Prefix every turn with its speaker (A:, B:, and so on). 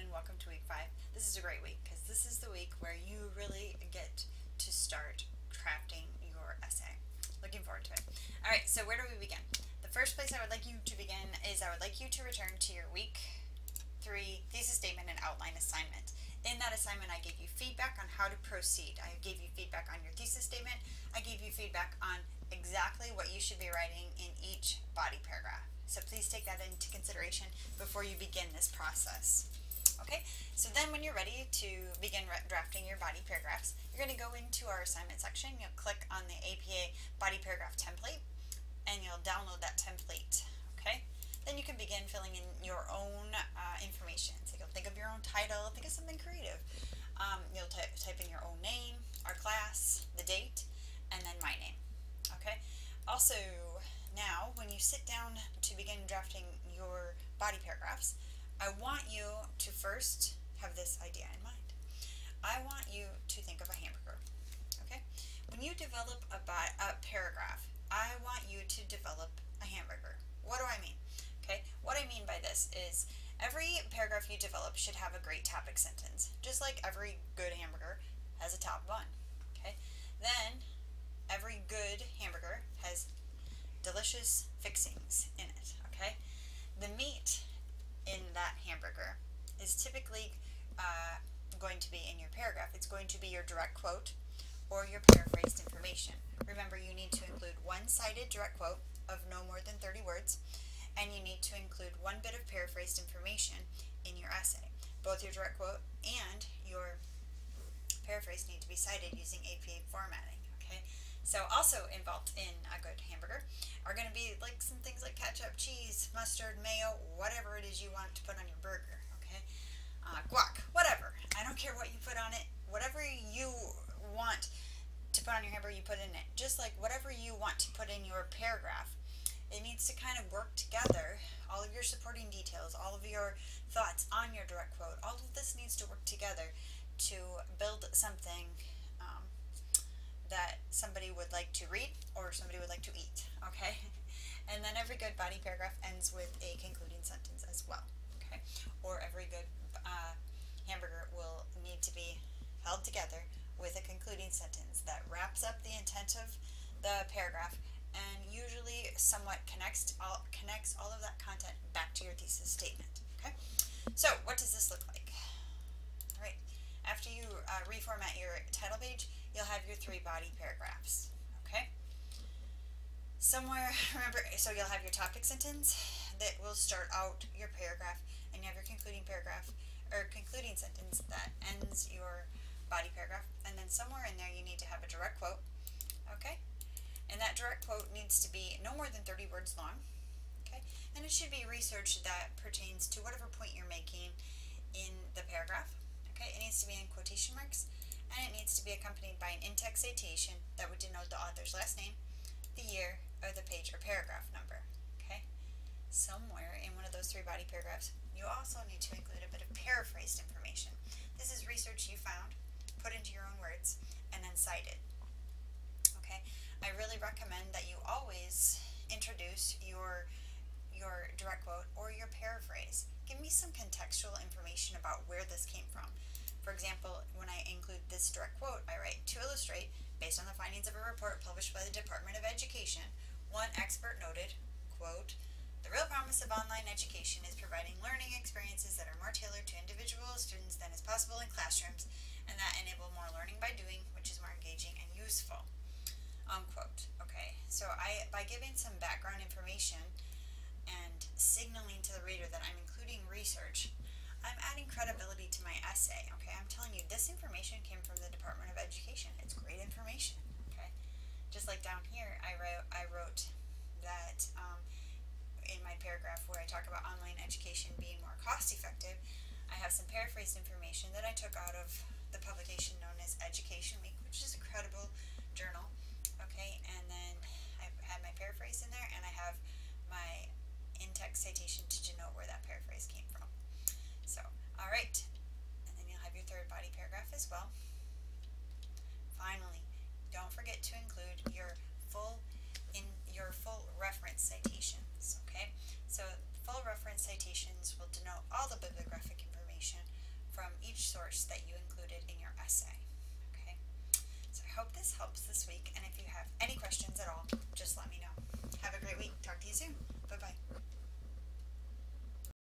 A: welcome to week 5. This is a great week because this is the week where you really get to start crafting your essay. Looking forward to it. Alright, so where do we begin? The first place I would like you to begin is I would like you to return to your week 3 thesis statement and outline assignment. In that assignment, I gave you feedback on how to proceed. I gave you feedback on your thesis statement. I gave you feedback on exactly what you should be writing in each body paragraph. So please take that into consideration before you begin this process. Okay, so then when you're ready to begin drafting your body paragraphs, you're going to go into our assignment section. You'll click on the APA body paragraph template and you'll download that template. Okay, then you can begin filling in your own information. So you'll think of your own title, think of something creative. You'll type in your own name, our class, the date, and then my name. Okay, also now when you sit down to begin drafting your body paragraphs, I want you to first have this idea in mind. I want you to think of a hamburger. Okay, when you develop a paragraph, I want you to develop a hamburger. What do I mean? Okay, what I mean by this is every paragraph you develop should have a great topic sentence, just like every good hamburger has a top bun. Okay, then every good hamburger has delicious fixings in it. Okay, the meat in that hamburger is typically going to be in your paragraph. It's going to be your direct quote or your paraphrased information. Remember, you need to include one-sided direct quote of no more than 30 words, and you need to include one bit of paraphrased information in your essay. Both your direct quote and your paraphrase need to be cited using APA formatting. Okay, so also involved in a good hamburger are going to be like some things like ketchup, cheese, mustard, mayo, whatever it is you want to put on your burger. Okay, guac, whatever. I don't care what you put on it. Whatever you want to put on your hamburger, you put in it. Just like whatever you want to put in your paragraph, it needs to kind of work together. All of your supporting details, all of your thoughts on your direct quote, all of this needs to work together to build something that somebody would like to read or somebody would like to eat. Okay, and then every good body paragraph ends with a concluding sentence as well. Okay, or every good hamburger will need to be held together with a concluding sentence that wraps up the intent of the paragraph and usually somewhat connects all of that content back to your thesis statement. Okay, so what does this look like? All right, after you reformat your title page, you'll have your 3 body paragraphs. Okay, somewhere, remember, so you'll have your topic sentence that will start out your paragraph, and you have your concluding paragraph or concluding sentence that ends your body paragraph, and then somewhere in there you need to have a direct quote. Okay, and that direct quote needs to be no more than 30 words long. Okay, and it should be research that pertains to whatever point you're making in the paragraph. Okay, it needs to be in quotation marks, and it needs to be accompanied by an in-text citation that would denote the author's last name, the year, or the page or paragraph number. Okay, somewhere in one of those 3 body paragraphs, you also need to include a bit of paraphrased information. This is research you found, put into your own words, and then cited. Okay, I really recommend that you always introduce your direct quote or your paraphrase. Give me some contextual information about where this came from. For example, when I include this direct quote, I write, to illustrate, based on the findings of a report published by the Department of Education, one expert noted, quote, the real promise of online education is providing learning experiences that are more tailored to individual students than is possible in classrooms, and that enable more learning by doing, which is more engaging and useful, unquote. Okay, so by giving some background information and signaling to the reader that I'm including research, I'm adding credibility to my essay. Okay, I'm telling you this information came from the Department of Education. It's great information. Okay, just like down here, I wrote that in my paragraph where I talk about online education being more cost effective, I have some paraphrased information that I took out of the publication known as Education Week, which is a credible journal. Okay, and then I had my paraphrase in there, and I have my in-text citation to denote where that paraphrase came from. So, all right, and then you'll have your 3rd body paragraph as well. Finally, don't forget to include your full reference citations. Okay, so full reference citations will denote all the bibliographic information from each source that you included in your essay. Okay, so I hope this helps this week, and if you have any questions at all,